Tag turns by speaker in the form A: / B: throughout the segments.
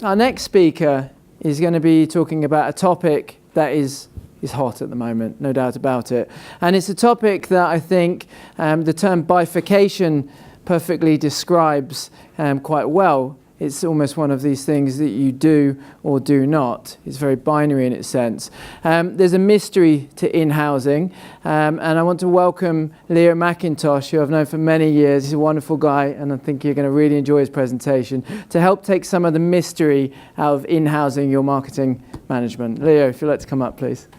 A: Our next speaker is going to be talking about a topic that is hot at the moment, no doubt about it. And it's a topic that I think the term bifurcation perfectly describes quite well. It's almost one of these things that you do or do not. It's very binary in its sense. There's a mystery to in-housing, and I want to welcome Leo McIntosh, who I've known for many years. He's a wonderful guy, and I think you're going to really enjoy his presentation, to help take some of the mystery out of in-housing your marketing management. Leo, if you'd like to come up, please.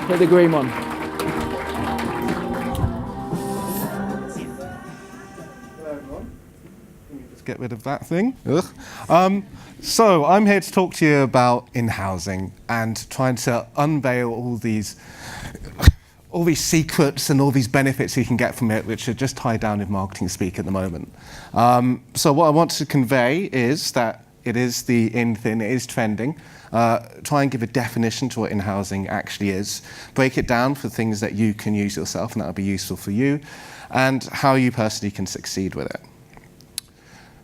A: Hit the green one.
B: Get rid of that thing. So I'm here to talk to you about in-housing and trying to unveil all these secrets and all these benefits you can get from it, which are just tied down in marketing speak at the moment. So what I want to convey is that it is the in thing, it is trending. Try and give a definition to what in-housing actually is. Break it down for things that you can use yourself and that will be useful for you, and how you personally can succeed with it.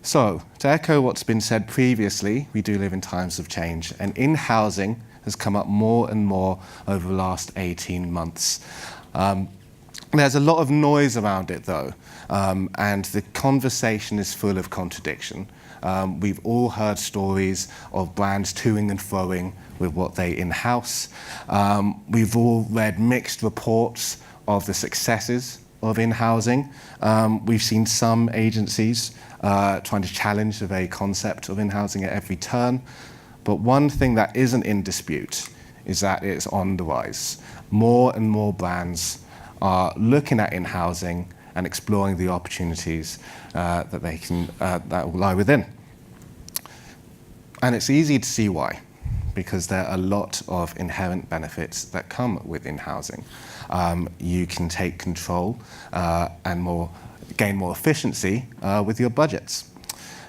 B: So, to echo what's been said previously, we do live in times of change, and in-housing has come up more and more over the last 18 months. There's a lot of noise around it, though, and the conversation is full of contradiction. We've all heard stories of brands toing and froing with what they in-house. We've all read mixed reports of the successes of in-housing. We've seen some agencies trying to challenge the very concept of in-housing at every turn. But one thing that isn't in dispute is that it's on the rise. More and more brands are looking at in-housing and exploring the opportunities that will lie within. And it's easy to see why, because there are a lot of inherent benefits that come with in-housing. You can take control and gain more efficiency with your budgets.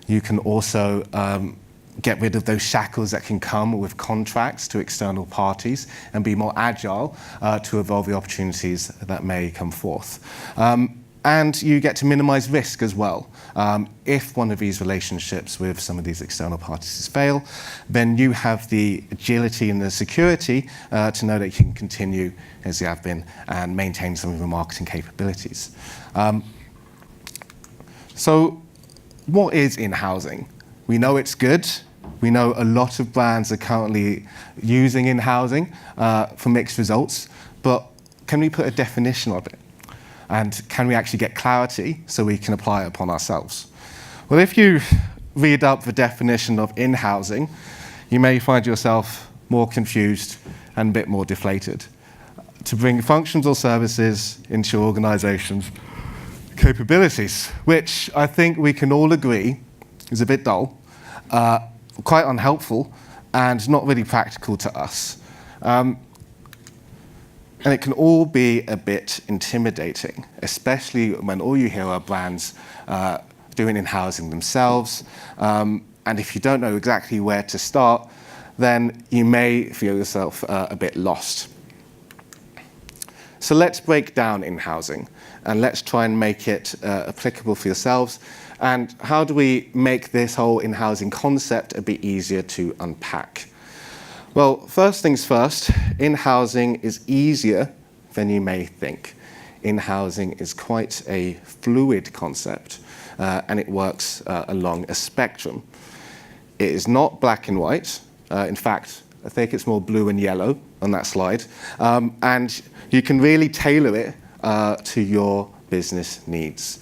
B: You can also get rid of those shackles that can come with contracts to external parties and be more agile to evolve the opportunities that may come forth. And you get to minimize risk as well. If one of these relationships with some of these external parties fail, then you have the agility and the security to know that you can continue as you have been and maintain some of your marketing capabilities. So what is in-housing? We know it's good. We know a lot of brands are currently using in-housing for mixed results, but can we put a definition of it? And can we actually get clarity so we can apply it upon ourselves? Well, if you read up the definition of in-housing, you may find yourself more confused and a bit more deflated. To bring functions or services into your organization's capabilities, which I think we can all agree is a bit dull, quite unhelpful, and not really practical to us. And it can all be a bit intimidating, especially when all you hear are brands doing in-housing themselves. And if you don't know exactly where to start, then you may feel yourself a bit lost. So let's break down in-housing, and let's try and make it applicable for yourselves. And how do we make this whole in-housing concept a bit easier to unpack? Well, first things first, in-housing is easier than you may think. In-housing is quite a fluid concept, and it works along a spectrum. It is not black and white. In fact, I think it's more blue and yellow on that slide. And you can really tailor it to your business needs.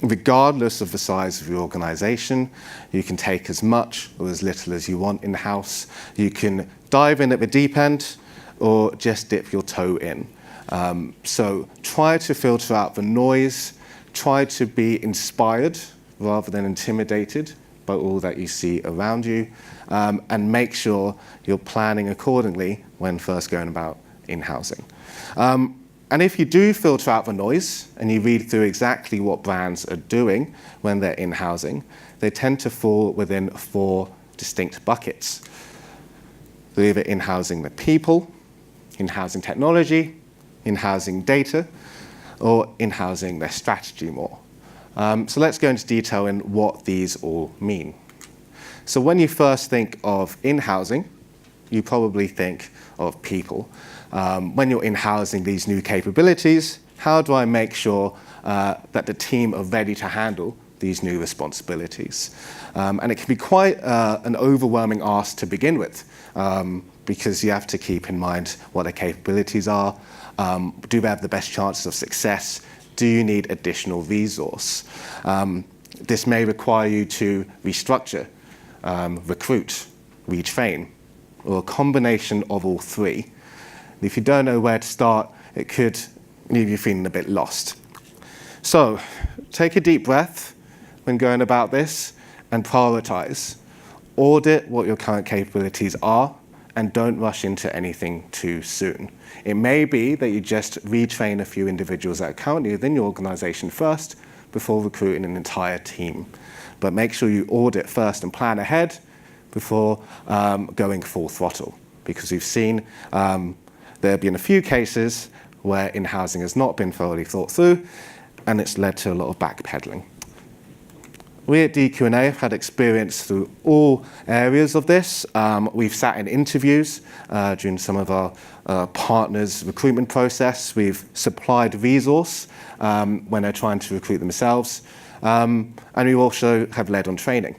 B: Regardless of the size of your organization, you can take as much or as little as you want in-house. You can dive in at the deep end or just dip your toe in. So try to filter out the noise. Try to be inspired rather than intimidated by all that you see around you. And make sure you're planning accordingly when first going about in-housing. And if you do filter out the noise and you read through exactly what brands are doing when they're in-housing, they tend to fall within 4 distinct buckets. They're either in-housing the people, in-housing technology, in-housing data, or in-housing their strategy more. So let's go into detail in what these all mean. So when you first think of in-housing, you probably think of people. When you're in-housing these new capabilities, how do I make sure that the team are ready to handle these new responsibilities? And it can be quite an overwhelming ask to begin with, because you have to keep in mind what their capabilities are. Do they have the best chances of success? Do you need additional resource? This may require you to restructure, recruit, retrain, or a combination of all three. If you don't know where to start, it could leave you feeling a bit lost. So take a deep breath when going about this and prioritize. Audit what your current capabilities are and don't rush into anything too soon. It may be that you just retrain a few individuals that are currently within your organization first before recruiting an entire team. But make sure you audit first and plan ahead before going full throttle, because we've seen there have been a few cases where in-housing has not been thoroughly thought through, and it's led to a lot of backpedaling. We at DQ&A have had experience through all areas of this. We've sat in interviews during some of our partners' recruitment process. We've supplied resource when they're trying to recruit themselves. And we also have led on training.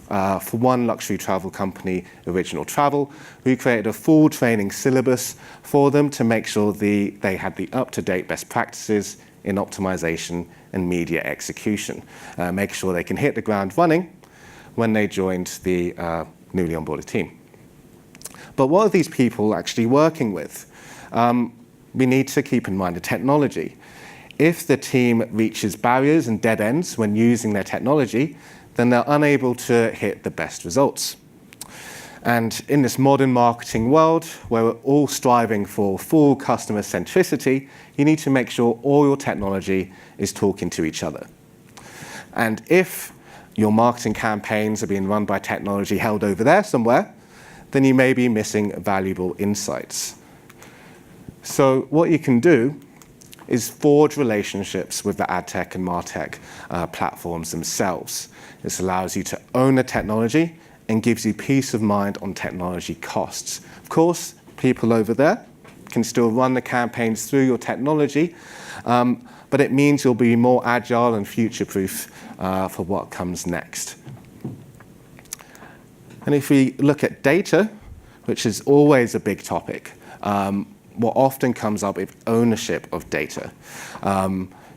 B: For one luxury travel company, Original Travel, we created a full training syllabus for them to make sure they had the up-to-date best practices in optimization and media execution. Make sure they can hit the ground running when they joined the newly onboarded team. But what are these people actually working with? We need to keep in mind the technology. If the team reaches barriers and dead ends when using their technology, then they're unable to hit the best results. And in this modern marketing world, where we're all striving for full customer centricity, you need to make sure all your technology is talking to each other. And if your marketing campaigns are being run by technology held over there somewhere, then you may be missing valuable insights. So what you can do is forge relationships with the ad tech and martech platforms themselves. This allows you to own the technology and gives you peace of mind on technology costs. Of course, people over there can still run the campaigns through your technology, but it means you'll be more agile and future-proof for what comes next. And if we look at data, which is always a big topic, what often comes up is ownership of data.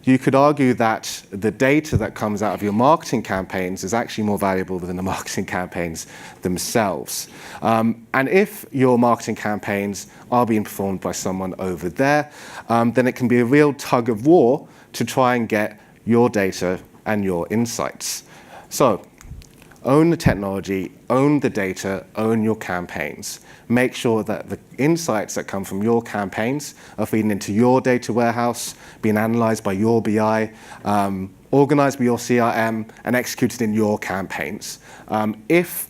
B: You could argue that the data that comes out of your marketing campaigns is actually more valuable than the marketing campaigns themselves. And if your marketing campaigns are being performed by someone over there, then it can be a real tug of war to try and get your data and your insights. So own the technology, own the data, own your campaigns. Make sure that the insights that come from your campaigns are feeding into your data warehouse, being analyzed by your BI, organized by your CRM, and executed in your campaigns. If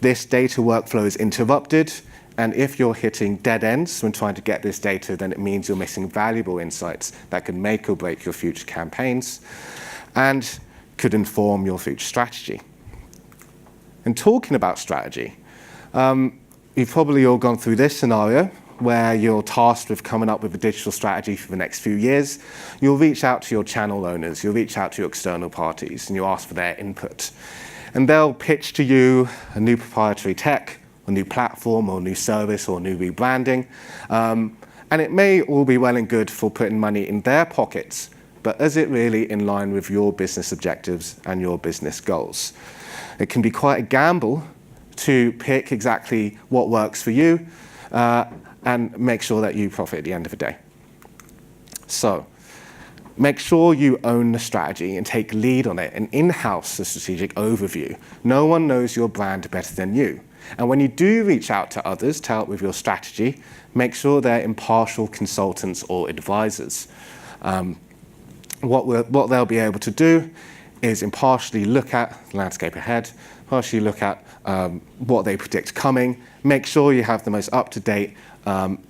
B: this data workflow is interrupted, and if you're hitting dead ends when trying to get this data, then it means you're missing valuable insights that can make or break your future campaigns and could inform your future strategy. And talking about strategy, you've probably all gone through this scenario where you're tasked with coming up with a digital strategy for the next few years. You'll reach out to your channel owners, you'll reach out to your external parties, and you ask for their input. And they'll pitch to you a new proprietary tech, a new platform, or a new service, or new rebranding. And it may all be well and good for putting money in their pockets, but is it really in line with your business objectives and your business goals? It can be quite a gamble to pick exactly what works for you and make sure that you profit at the end of the day. So make sure you own the strategy and take lead on it and in-house the strategic overview. No one knows your brand better than you. And when you do reach out to others to help with your strategy, make sure they're impartial consultants or advisors. What they'll be able to do is impartially look at the landscape ahead, partially look at what they predict coming, make sure you have the most up-to-date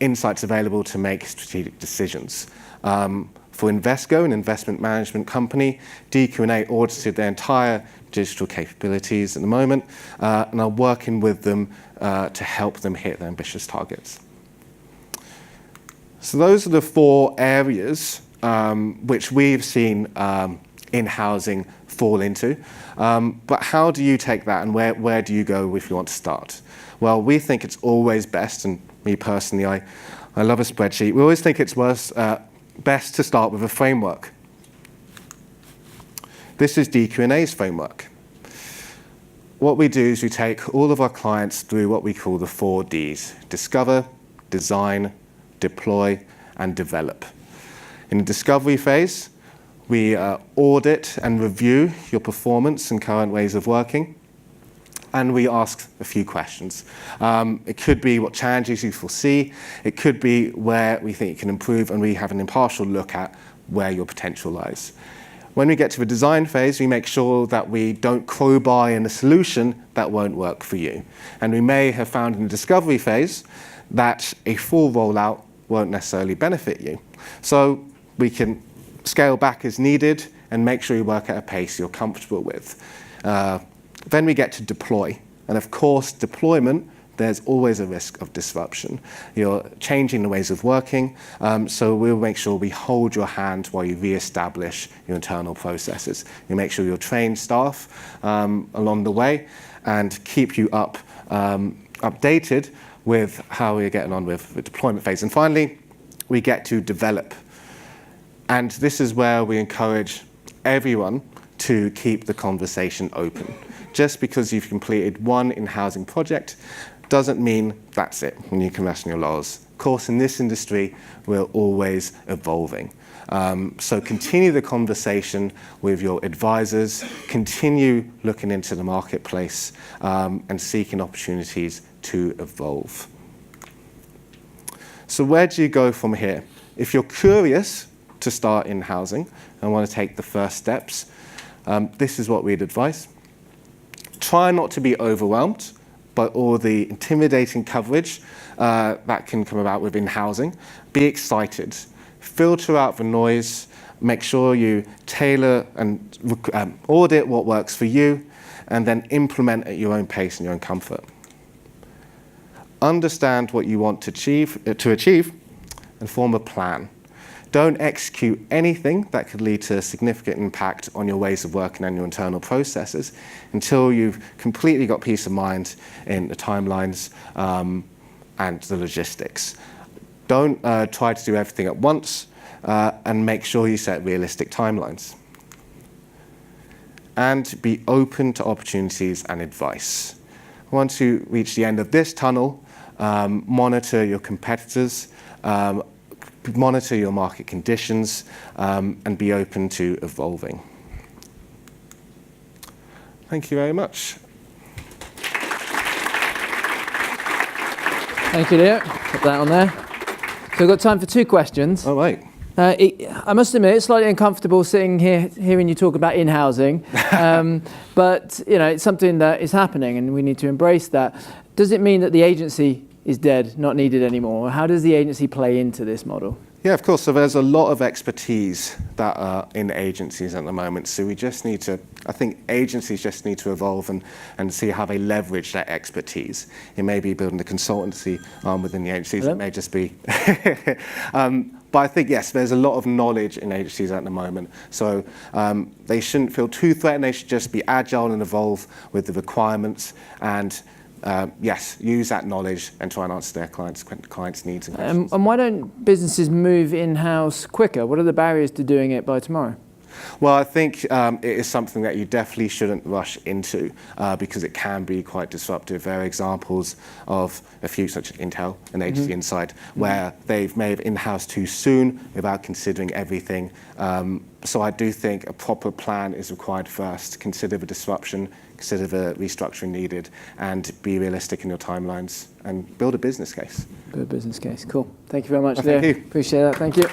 B: insights available to make strategic decisions. For For Invesco, an investment management company, DQ&A audited their entire digital capabilities at the moment and are working with them to help them hit their ambitious targets. So those are the 4 areas which we've seen in housing fall into. But how do you take that, and where do you go if you want to start? Well, we think it's always best, and me personally, I love a spreadsheet. We always think it's best to start with a framework. This is DQ&A's framework. What we do is we take all of our clients through what we call the 4 Ds: discover, design, deploy, and develop. In the discovery phase, we audit and review your performance and current ways of working, and we ask a few questions. It could be what challenges you foresee. It could be where we think you can improve, and we have an impartial look at where your potential lies. When we get to the design phase, we make sure that we don't crowbar in a solution that won't work for you. And we may have found in the discovery phase that a full rollout won't necessarily benefit you. So we can scale back as needed and make sure you work at a pace you're comfortable with. Then we get to deploy. And of course, deployment, there's always a risk of disruption. You're changing the ways of working, so we'll make sure we hold your hand while you re-establish your internal processes. You make sure you train staff along the way and keep you updated with how we're getting on with the deployment phase. And finally, we get to develop. And this is where we encourage everyone to keep the conversation open. Just because you've completed one in-housing project doesn't mean that's it and you can rest on your laurels. Of course, in this industry, we're always evolving. So continue the conversation with your advisors, continue looking into the marketplace and seeking opportunities to evolve. So where do you go from here? If you're curious to start in housing and want to take the first steps, this is what we'd advise. Try not to be overwhelmed by all the intimidating coverage that can come about within housing. Be excited. Filter out the noise. Make sure you tailor and audit what works for you, and then implement at your own pace and your own comfort. Understand what you want to achieve and form a plan. Don't execute anything that could lead to a significant impact on your ways of working and your internal processes until you've completely got peace of mind in the timelines and the logistics. Don't try to do everything at once and make sure you set realistic timelines. And be open to opportunities and advice. Once you reach the end of this tunnel, monitor your competitors, monitor your market conditions, and be open to evolving. Thank you very much.
A: Thank you, Leo. Put that on there. So we've got time for 2 questions.
B: All right.
A: I must admit, it's slightly uncomfortable sitting here hearing you talk about in-housing, but it's something that is happening and we need to embrace that. Does it mean that the agency is dead, not needed anymore? How does the agency play into this model?
B: Yeah, of course. So there's a lot of expertise that are in agencies at the moment. So we just need to, I think agencies just need to evolve and see how they leverage that expertise. It may be building a consultancy arm within the agencies. Hello? It may just be. But I think, yes, there's a lot of knowledge in agencies at the moment. So they shouldn't feel too threatened. They should just be agile and evolve with the requirements and yes, use that knowledge and try and answer their clients' needs and questions.
A: And why don't businesses move in-house quicker? What are the barriers to doing it by tomorrow?
B: Well, I think it is something that you definitely shouldn't rush into because it can be quite disruptive. There are examples of a few, such as Intel, an agency inside, where they've made in-house too soon without considering everything. So I do think a proper plan is required first. Consider the disruption, consider the restructuring needed, and be realistic in your timelines and build a business case.
A: Build a business case. Cool. Thank you very much,
B: Leo.
A: Thank you. Appreciate that. Thank you.